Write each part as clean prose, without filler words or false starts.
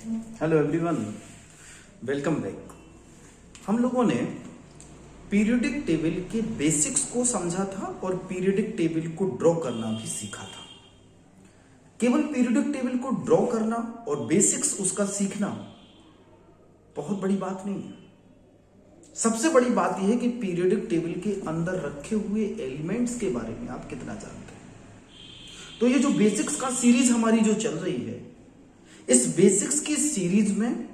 Hello everyone, welcome back. हम लोगों ने पीरियोडिक टेबल के बेसिक्स को समझा था और पीरियोडिक टेबल को ड्रॉ करना भी सीखा था। केवल पीरियोडिक टेबल को ड्रॉ करना और बेसिक्स उसका सीखना बहुत बड़ी बात नहीं है। सबसे बड़ी बात यह है कि पीरियोडिक टेबल के अंदर रखे हुए एलिमेंट्स के बारे में आप कितना जानते हैं। तो ये जो बेसिक्स का सीरीज हमारी जो चल रही है, इस बेसिक्स की सीरीज में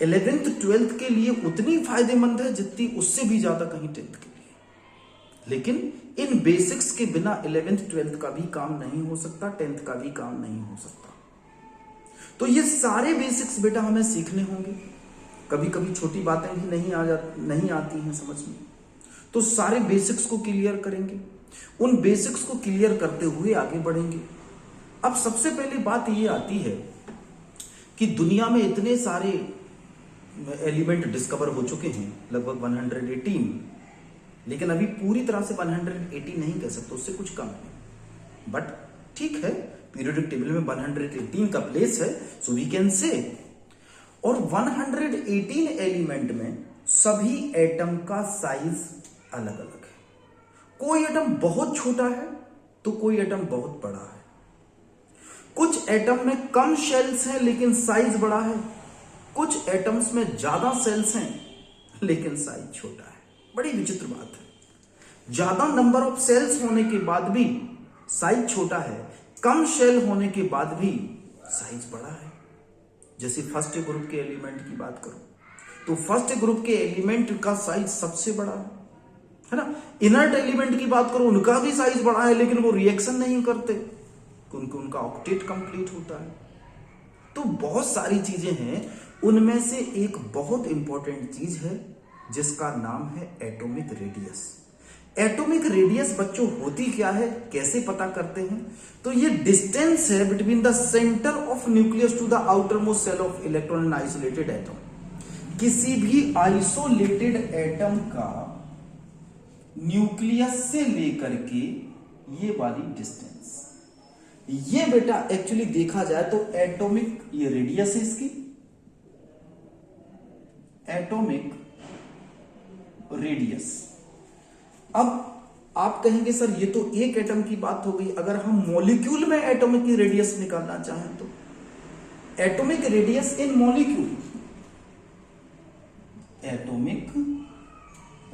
11th 12th के लिए उतनी फायदेमंद है जितनी उससे भी ज्यादा कहीं 10th के लिए। लेकिन इन बेसिक्स के बिना 11th 12th का भी काम नहीं हो सकता, 10th का भी काम नहीं हो सकता। तो ये सारे बेसिक्स बेटा हमें सीखने होंगे। कभी कभी छोटी बातें भी नहीं आती हैं समझ में, तो सारे बेसिक्स को क्लियर करेंगे। उन बेसिक्स को क्लियर करते हुए आगे बढ़ेंगे। अब सबसे पहली बात ये आती है कि दुनिया में इतने सारे एलिमेंट डिस्कवर हो चुके हैं, लगभग 118, लेकिन अभी पूरी तरह से 180 नहीं कह सकते, उससे कुछ कम है। बट ठीक है, पीरियोडिक टेबल में 118 का प्लेस है, सो वी कैन से। और 118 एलिमेंट में सभी एटम का साइज अलग अलग है। कोई एटम बहुत छोटा है तो कोई एटम बहुत बड़ा है। कुछ एटम में कम शेल्स हैं लेकिन साइज बड़ा है। कुछ एटम्स में ज्यादा सेल्स हैं लेकिन साइज छोटा है। बड़ी विचित्र बात है। ज्यादा नंबर ऑफ सेल्स होने के बाद भी साइज छोटा है, कम शेल होने के बाद भी साइज बड़ा है। जैसे फर्स्ट ग्रुप के एलिमेंट की बात करो तो फर्स्ट ग्रुप के एलिमेंट का साइज सबसे बड़ा है ना। इनर्ट एलिमेंट की बात करो, उनका भी साइज बड़ा है लेकिन वो रिएक्शन नहीं करते, क्योंकि उनका ऑक्टेट कंप्लीट होता है। तो बहुत सारी चीजें हैं, उनमें से एक बहुत इंपॉर्टेंट चीज है जिसका नाम है एटॉमिक रेडियस। एटॉमिक रेडियस बच्चों होती क्या है, कैसे पता करते हैं? तो ये डिस्टेंस है between the centre of nucleus to the outer most shell of electron in isolated atom. किसी भी आइसोलेटेड एटम का न्यूक्लियस से लेकर के ये वाली डिस्टेंस, ये बेटा एक्चुअली देखा जाए तो एटॉमिक, ये रेडियस है इसकी, एटॉमिक रेडियस। अब आप कहेंगे सर ये तो एक एटम की बात हो गई, अगर हम मॉलिक्यूल में एटॉमिक की रेडियस निकालना चाहें तो एटॉमिक रेडियस इन मॉलिक्यूल, एटॉमिक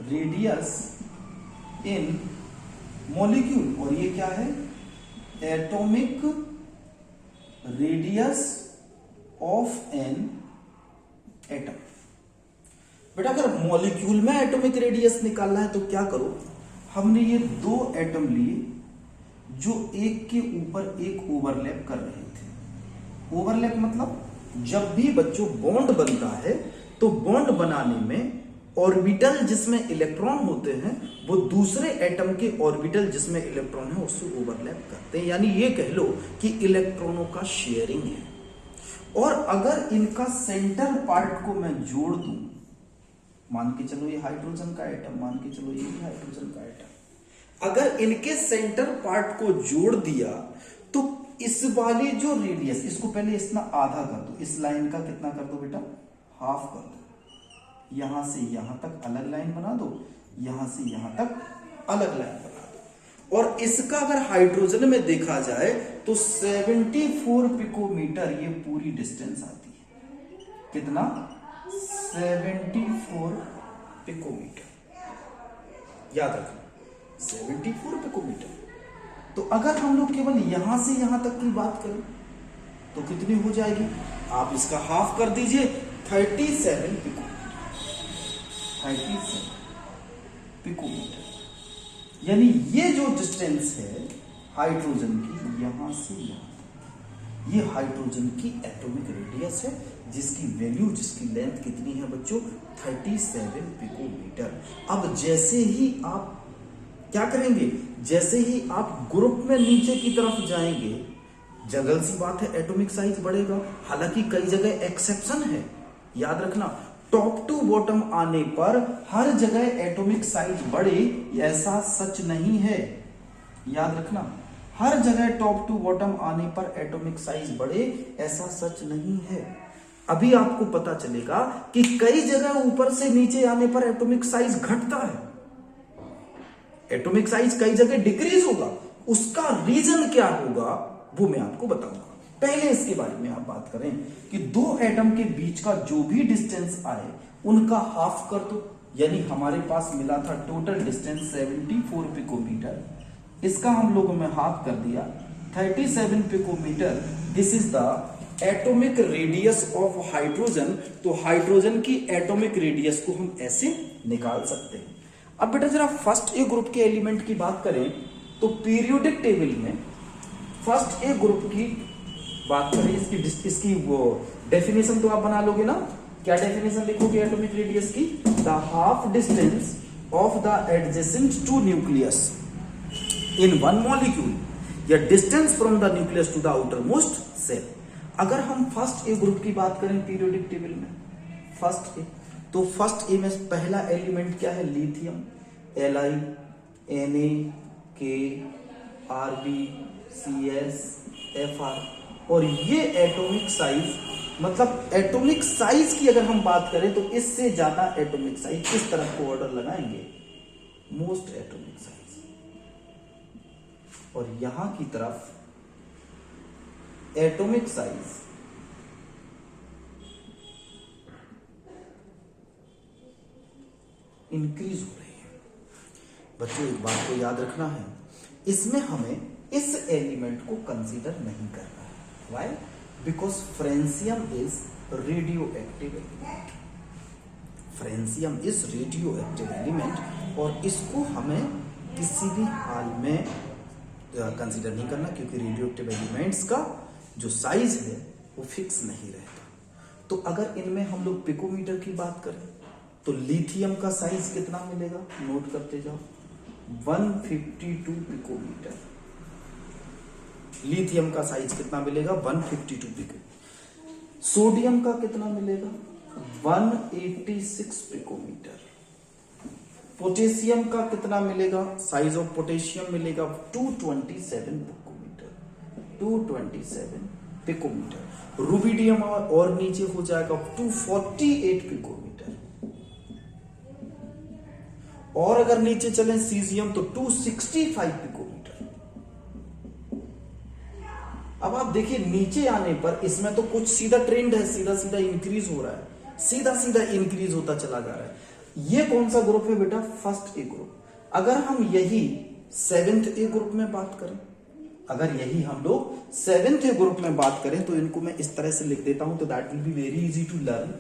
रेडियस इन मॉलिक्यूल, और ये क्या है? Atomic radius of an atom. बेटा अगर मॉलिक्यूल में एटॉमिक रेडियस निकालना है तो क्या करो, हमने ये दो एटम लिए जो एक के ऊपर एक ओवरलैप कर रहे थे। ओवरलैप मतलब जब भी बच्चों बॉन्ड बनता है तो बॉन्ड बनाने में ऑर्बिटल जिसमें इलेक्ट्रॉन होते हैं वो दूसरे एटम के ऑर्बिटल जिसमें इलेक्ट्रॉन है उससे ओवरलैप करते हैं, यानी ये कह लो कि इलेक्ट्रॉनों का शेयरिंग है। और अगर इनका सेंटर पार्ट को मैं जोड़ दूं, मान के चलो ये हाइड्रोजन का एटम, मान के चलो ये भी हाइड्रोजन का एटम, अगर इनके सेंटर पार्ट को जोड़ दिया तो इस वाली जो रेडियस, इसको पहले इतना आधा कर दो, इस लाइन का कितना कर दो बेटा, हाफ कर दो। यहां से यहां तक अलग लाइन बना दो, यहां से यहां तक अलग लाइन बना दो। और इसका अगर हाइड्रोजन में देखा जाए तो 74 पिकोमीटर ये पूरी डिस्टेंस आती है। कितना? 74 पिकोमीटर। याद रखना 74 पिकोमीटर। तो अगर हम लोग केवल यहां से यहां तक की बात करें तो कितनी हो जाएगी? आप इसका हाफ कर दीजिए, 37 पिकोमीटर। 37 पिकोमीटर, यानी ये जो डिस्टेंस है हाइड्रोजन की यहां से यहां तक, ये हाइड्रोजन की एटॉमिक रेडियस है, जिसकी वैल्यू, जिसकी लेंथ कितनी है बच्चों? 37 पिकोमीटर। अब जैसे ही आप क्या करेंगे, जैसे ही आप ग्रुप में नीचे की तरफ जाएंगे, जगल सी बात है एटॉमिक साइज बढ़ेगा। हालांकि कई जगह एक्सेप्शन है, याद रखना, टॉप टू बॉटम आने पर हर जगह एटॉमिक साइज बढ़े ऐसा सच नहीं है। याद रखना, हर जगह टॉप टू बॉटम आने पर एटॉमिक साइज बढ़े ऐसा सच नहीं है। अभी आपको पता चलेगा कि कई जगह ऊपर से नीचे आने पर एटॉमिक साइज घटता है, एटॉमिक साइज कई जगह डिक्रीज होगा। उसका रीजन क्या होगा वो मैं आपको बताऊंगा। पहले इसके बारे में आप बात करें कि दो एटम के बीच का जो भी डिस्टेंस आए उनका हाफ कर दो, यानी हमारे पास मिला था टोटल डिस्टेंस 74 पिकोमीटर, इसका हम लोगों में हाफ कर दिया 37 picometre. This is the atomic radius of hydrogen. तो हाइड्रोजन की एटॉमिक रेडियस को हम ऐसे निकाल सकते हैं। अब बेटा जरा फर्स्ट ए ग्रुप के एलिमेंट की बात करें तो पीरियोडिक टेबल में फर्स्ट ए ग्रुप की बात करें, इसकी वो डेफिनेशन तो आप बना लोगे ना, क्या डेफिनेशन लिखोगे एटॉमिक रेडियस की? The half distance of the adjacent two nucleus in one molecule या distance from the nucleus to the outer most shell. अगर हम फर्स्ट ए ग्रुप की बात करें पीरियोडिक टेबल में, फर्स्ट ए, तो फर्स्ट ए में पहला एलिमेंट क्या है? Lithium, Li, Na, K, Rb, Cs, Fr। और ये एटॉमिक साइज, मतलब एटॉमिक साइज की अगर हम बात करें तो इससे ज्यादा एटॉमिक साइज किस तरफ को ऑर्डर लगाएंगे? Most atomic size. और यहां की तरफ एटॉमिक साइज इंक्रीज हो रही है। बच्चों एक बात को याद रखना है, इसमें हमें इस एलिमेंट को कंसीडर नहीं करना है। Why? Because francium is radio active element, francium is radio active element और इसको हमें किसी भी हाल में कंसीडर नहीं करना, क्योंकि रेडियो एक्टिव एलिमेंट्स का जो साइज है वो फिक्स नहीं रहता। तो अगर इनमें हम लोग पिकोमीटर की बात करें तो लिथियम का साइज कितना मिलेगा? नोट करते जाओ, 152 पिकोमीटर। लिथियम का साइज कितना मिलेगा? 152 पिको। सोडियम का कितना मिलेगा? 186 पिकोमीटर। पोटेशियम का कितना मिलेगा? साइज ऑफ पोटेशियम मिलेगा 227 पिकोमीटर, 227 पिकोमीटर। रुबिडियम और नीचे हो जाएगा 248 पिकोमीटर। और अगर नीचे चलें सीजियम तो 265 पिकोमीटर। अब आप देखिए नीचे आने पर इसमें तो कुछ सीधा ट्रेंड है, सीधा सीधा इंक्रीज हो रहा है, सीधा सीधा इंक्रीज होता चला जा रहा है। ये कौन सा ग्रुप है बेटा? First A group. अगर हम यही सेवेंथ ए ग्रुप में बात करें, अगर यही हम लोग सेवेंथ ए ग्रुप में बात करें तो इनको मैं इस तरह से लिख देता हूं, तो that will be very easy to learn.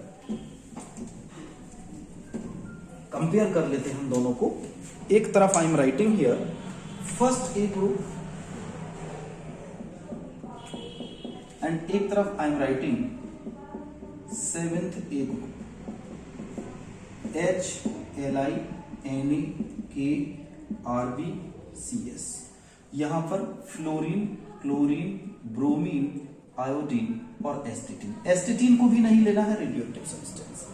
Compare कर लेते हैं हम दोनों को। एक तरफ I am writing here first A group and एक तरफ I am writing seventh A group. H, Li, Na, K, Rb, Cs। यहां पर फ्लोरीन, क्लोरीन, ब्रोमीन, आयोडीन और एस्टेटीन। एस्टेटीन को भी नहीं लेना है रेडियोएक्टिव सब्सटेंस।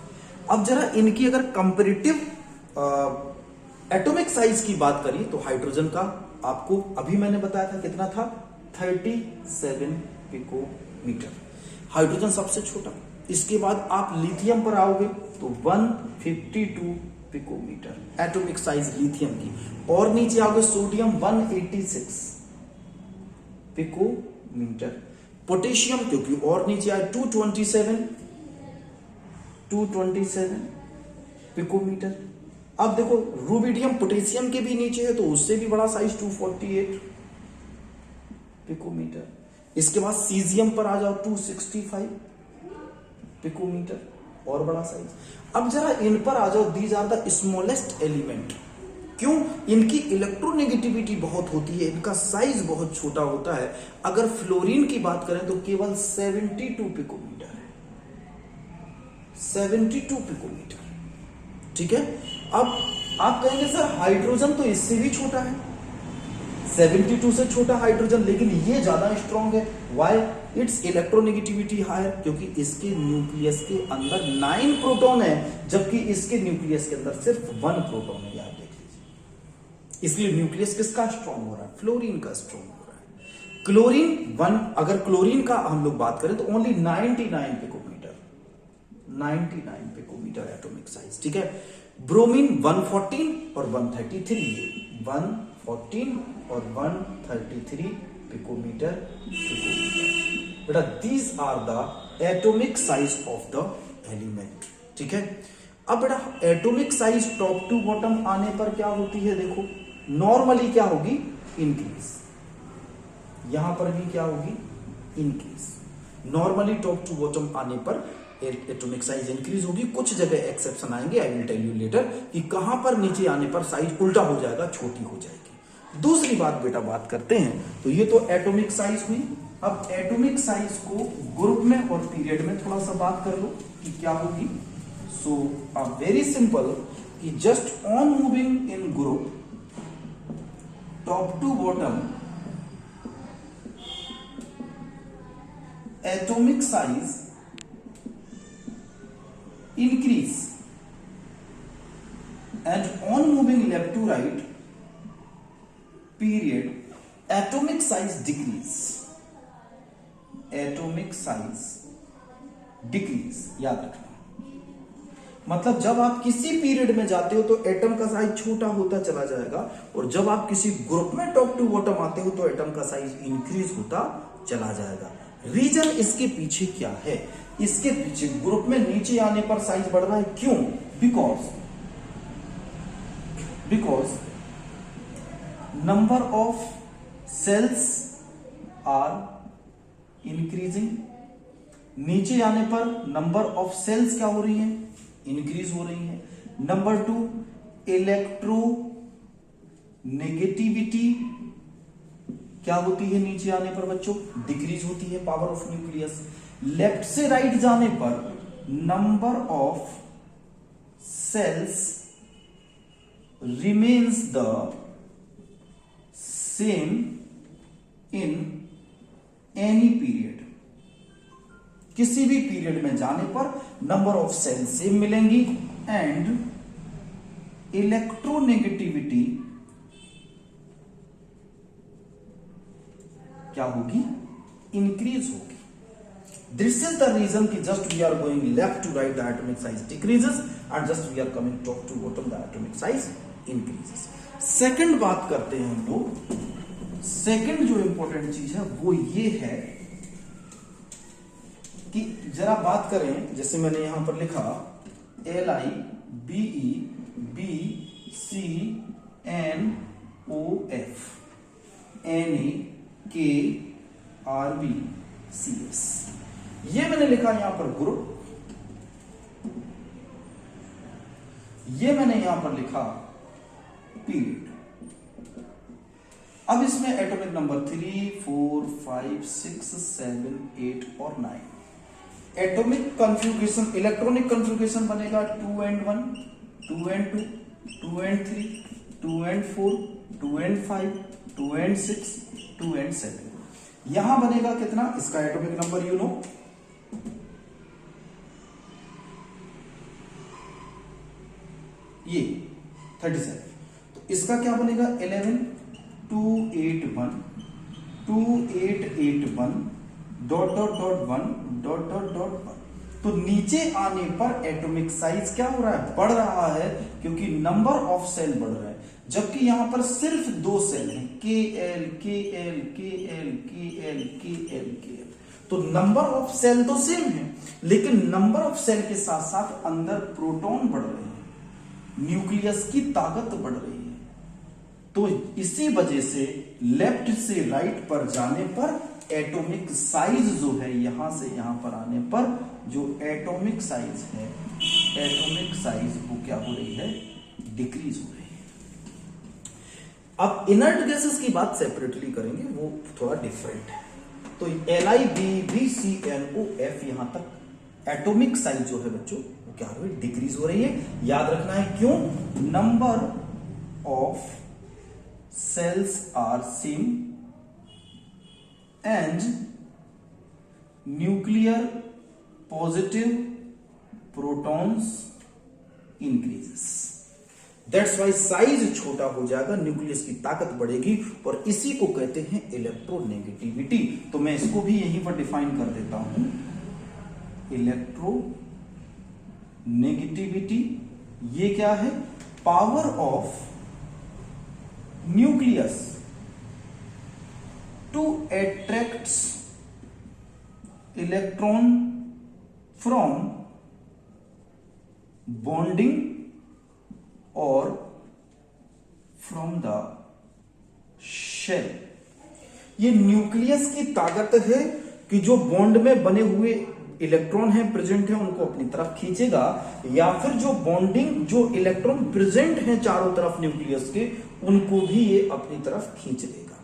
अब जरा इनकी अगर कंपैरेटिव एटॉमिक साइज की बात करिए तो हाइड्रोजन का आपको अभी मैंने बताया था कितना था? 37 पिकोमीटर। हाइड्रोजन सबसे छोटा। इसके बाद आप लिथियम पर आओगे तो 152 पिकोमीटर एटॉमिक साइज लिथियम की। और नीचे आओगे सोडियम 186 पिकोमीटर। पोटेशियम क्योंकि और नीचे आए 227 पिकोमीटर। अब देखो रुबिडियम पोटेशियम के भी नीचे है तो उससे भी बड़ा साइज 248 पिकोमीटर। इसके बाद सीजियम पर आ जाओ 265 पिकोमीटर और बड़ा साइज। अब जरा इन पर आ जाओ, these are the smallest element. क्यों? इनकी इलेक्ट्रोनेगेटिविटी बहुत होती है, इनका साइज बहुत छोटा होता है। अगर फ्लोरीन की बात करें तो केवल 72 पिकोमीटर है, 72 पिकोमीटर। ठीक है। अब आप कहेंगे सर हाइड्रोजन तो इससे भी छोटा है, 72 से छोटा हाइड्रोजन, लेकिन ये ज्यादा स्ट्रॉन्ग है। वाई? इट्स इलेक्ट्रोनेगेटिविटी हायर, क्योंकि इसके न्यूक्लियस के अंदर 9 प्रोटॉन है जबकि इसके न्यूक्लियस के अंदर सिर्फ 1 प्रोटॉन है। याद देख लीजिए, इसलिए न्यूक्लियस किसका स्ट्रॉन्ग हो रहा है? फ्लोरीन का स्ट्रॉन्ग हो रहा है। क्लोरीन 1, अगर क्लोरीन का हम लोग बात करें तो only 99 picometre, 99 picometre atomic size. ठीक है, ब्रोमीन 114 और 133, 114 और 133 पिकोमीटर। बेटा these are the atomic size of the element. ठीक है, अब बेटा atomic size top to bottom आने पर क्या होती है, देखो नॉर्मली क्या होगी, इंक्रीज। यहां पर भी क्या होगी, increase. Normally top to bottom आने पर एटॉमिक साइज इंक्रीज होगी। कुछ जगह एक्सेप्शन आएंगे, I will tell you later कि कहां पर नीचे आने पर साइज उल्टा हो जाएगा, छोटी हो जाएगी। दूसरी बात बेटा बात करते हैं, तो ये तो एटॉमिक साइज हुई। अब एटॉमिक साइज को ग्रुप में और पीरियड में थोड़ा सा बात कर लो कि क्या होगी। सो वेरी सिंपल कि just on moving in group top to bottom atomic size increase and on moving left to right period atomic size decrease, atomic size decrease। याद रखना, मतलब जब आप किसी पीरियड में जाते हो तो एटम का साइज छोटा होता चला जाएगा, और जब आप किसी ग्रुप में टॉप टू बॉटम आते हो तो एटम का साइज इंक्रीज होता चला जाएगा। रीजन इसके पीछे क्या है, इसके पीछे ग्रुप में नीचे आने पर साइज बढ़ रहा है, क्यों? Because number of shells are increasing. नीचे आने पर नंबर ऑफ सेल्स क्या हो रही है, इंक्रीज हो रही है। नंबर 2 इलेक्ट्रो नेगेटिविटी क्या होती है नीचे आने पर बच्चों, डिक्रीज होती है, पावर ऑफ न्यूक्लियस। लेफ्ट से राइट जाने पर number of shells remains the same in any period. किसी भी पीरियड में जाने पर नंबर ऑफ सेल्स सेम मिलेंगी एंड इलेक्ट्रोनेगेटिविटी क्या होगी, इंक्रीज होगी। दिस इज द रीजन कि just we are going left to right the atomic size decreases and just we are coming top to bottom the atomic size increases. Second बात करते हैं हम लोग। Second जो इंपॉर्टेंट चीज है वो ये है कि जरा बात करें, जैसे मैंने यहां पर लिखा LIBEBCNOF NAKRBCS, ये मैंने लिखा यहां पर ग्रुप, ये मैंने यहां पर लिखा पीरियड। अब इसमें एटॉमिक नंबर 3, 4, 5, 6, 7, 8 और 9। एटॉमिक कॉन्फ़िगरेशन, इलेक्ट्रॉनिक कॉन्फ़िगरेशन बनेगा 2 and 1, 2 and 2, 2 and 3, 2 and 4, 2 and 5, 2 and 6, 2 and 7। यहां बनेगा कितना, इसका एटॉमिक नंबर यू नो, ये 37। तो इसका क्या बनेगा 11, 2, 8, 1, 2, 8, 8, 1, dot dot dot 1, dot dot dot 1। तो नीचे आने पर एटॉमिक साइज क्या हो रहा है, बढ़ रहा है, क्योंकि नंबर ऑफ सेल बढ़ रहा है। जबकि यहां पर सिर्फ 2 सेल हैं, KL, KL, KL, KL, KL, KL। तो नंबर ऑफ सेल तो सेम है, लेकिन नंबर ऑफ सेल के साथ साथ अंदर प्रोटॉन बढ़ रहे हैं, न्यूक्लियस की ताकत बढ़ रही है। तो इसी वजह से लेफ्ट से राइट पर जाने पर एटॉमिक साइज जो है, यहां से यहां पर आने पर जो एटॉमिक साइज है, एटॉमिक साइज वो क्या हो रही है, डिक्रीज हो रही है। अब इनर्ट गैसेस की बात सेपरेटली करेंगे, वो थोड़ा डिफरेंट है। तो LIBEBCNOF यहां तक एटॉमिक साइज जो है बच्चों वो क्या हो रही है, डिक्रीज हो रही है। याद रखना है क्यों, number of shells are same and nuclear positive protons increases। That's why size छोटा हो जाएगा, न्यूक्लियस की ताकत बढ़ेगी, और इसी को कहते हैं इलेक्ट्रोनेगेटिविटी। तो मैं इसको भी यहीं पर डिफाइन कर देता हूं, इलेक्ट्रो नेगेटिविटी, ये क्या है, power of nucleus to attracts electron from bonding और फ्रॉम द शेल। ये न्यूक्लियस की ताकत है कि जो बॉन्ड में बने हुए इलेक्ट्रॉन है, प्रेजेंट है, उनको अपनी तरफ खींचेगा, या फिर जो बॉन्डिंग, जो इलेक्ट्रॉन प्रेजेंट है चारों तरफ न्यूक्लियस के, उनको भी ये अपनी तरफ खींच लेगा,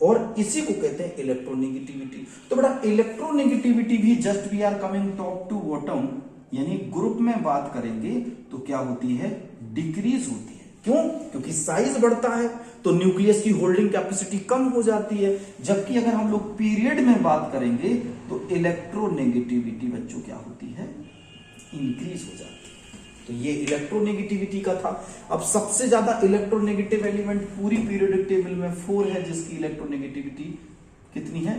और इसी को कहते हैं इलेक्ट्रोनेगेटिविटी। तो बेटा इलेक्ट्रोनेगेटिविटी भी just we are coming top to bottom, यानी ग्रुप में बात करेंगे तो क्या होती है, डिक्रीज होती है। क्यों? क्योंकि साइज बढ़ता है तो न्यूक्लियस की होल्डिंग कैपेसिटी कम हो जाती है। जबकि अगर हम लोग पीरियड में बात करेंगे तो इलेक्ट्रोनेगेटिविटी बच्चों क्या होती है, इंक्रीज हो जाती है। तो ये इलेक्ट्रोनेगेटिविटी का था। अब सबसे ज्यादा इलेक्ट्रोनेगेटिव एलिमेंट पूरी पीरियोडिक टेबल में 4 है, जिसकी इलेक्ट्रोनेगेटिविटी कितनी है,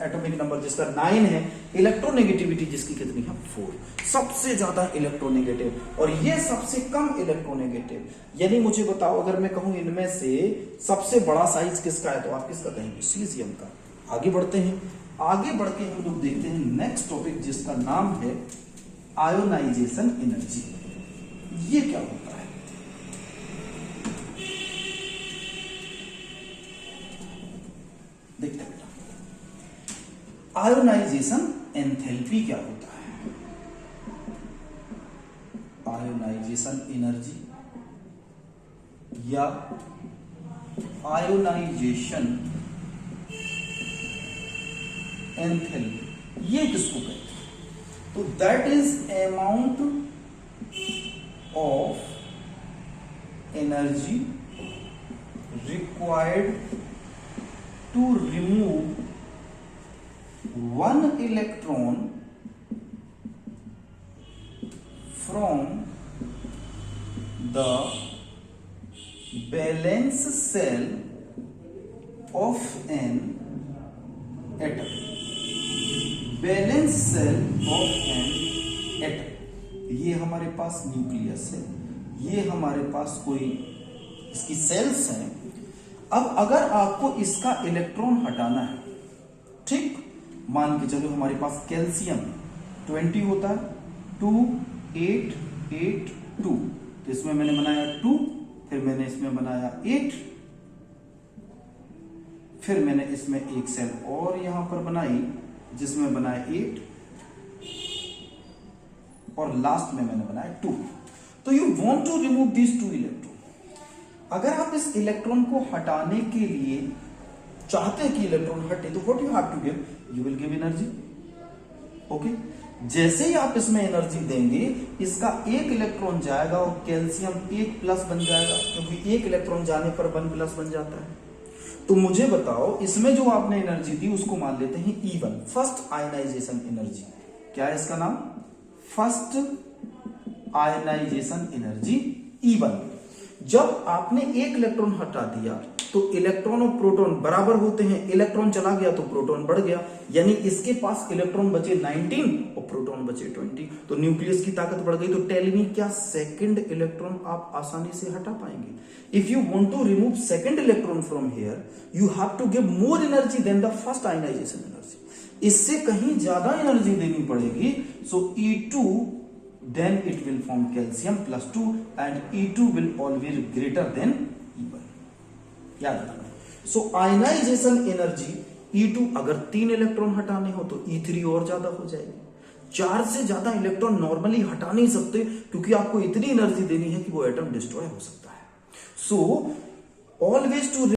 एटॉमिक नंबर जिसका 9 है, इलेक्ट्रोनेगेटिविटी जिसकी कितनी है, 4। सबसे ज्यादा इलेक्ट्रोनेगेटिव, और ये सबसे कम इलेक्ट्रोनेगेटिव। यानी मुझे बताओ, अगर मैं कहूं इनमें से सबसे बड़ा साइज किसका है, तो आप किसका कहेंगे, सीजियम का। आगे बढ़ते हैं, आगे बढ़ के हम लोग देखते हैं नेक्स्ट टॉपिक, जिसका नाम है आयोनाइजेशन एनर्जी। ये क्या होता है, देखते हैं बेटा। आयोनाइजेशन एंथैल्पी क्या होता है, आयोनाइजेशन एनर्जी या आयोनाइजेशन एंथैल्पी, ये किसको कहते हैं, तो that is amount of energy required to remove one electron from the valence shell of an atom, valence shell of an atom। ये हमारे पास न्यूक्लियस है, ये हमारे पास कोई इसकी सेल्स हैं। अब अगर आपको इसका इलेक्ट्रॉन हटाना है, ठीक, मान के चलो हमारे पास कैल्शियम 20 होता है, 2 8 8 2, तो इसमें मैंने बनाया 2, फिर मैंने इसमें बनाया 8, फिर मैंने इसमें एक सेल और यहां पर बनाई जिसमें बनाया 8, और लास्ट में मैंने बनाया 2। तो you want to remove this 2 electron. अगर आप इस इलेक्ट्रॉन को हटाने के लिए चाहते हैं कि इलेक्ट्रॉन हटे, तो what you have to give, you will give energy. Okay, जैसे ही आप इसमें एनर्जी देंगे, इसका एक इलेक्ट्रॉन जाएगा और कैल्शियम 1+ बन जाएगा, क्योंकि एक इलेक्ट्रॉन जाने पर 1+ बन जाता है। तो मुझे बताओ, इसमें जो आपने एनर्जी दी उसको मान लेते हैं E1, फर्स्ट आयनाइजेशन एनर्जी। क्या है इसका नाम, फर्स्ट आयनाइजेशन एनर्जी E1। जब आपने एक इलेक्ट्रॉन हटा दिया तो इलेक्ट्रॉन और प्रोटॉन बराबर होते हैं, इलेक्ट्रॉन चला गया तो प्रोटॉन बढ़ गया, यानी इसके पास इलेक्ट्रॉन बचे 19 और प्रोटॉन बचे 20, तो न्यूक्लियस की ताकत बढ़ गई। तो टेल मी, क्या सेकंड इलेक्ट्रॉन आप आसानी से हटा पाएंगे? If you want to remove second electron from here, you have to give more energy than the first ionisation energy. इससे कहीं ज्यादा एनर्जी देनी पड़ेगी। सो E2 then it will form calcium +2 and E2 will always greater than E1, याद रखना। सो ionization energy E2, अगर 3 electron हटाने हो तो E3 और ज्यादा हो जाएगी। 4 से ज्यादा इलेक्ट्रॉन नॉर्मली हटा नहीं सकते, क्योंकि आपको इतनी एनर्जी देनी है कि वो एटम डिस्ट्रॉय हो सकता है। So always to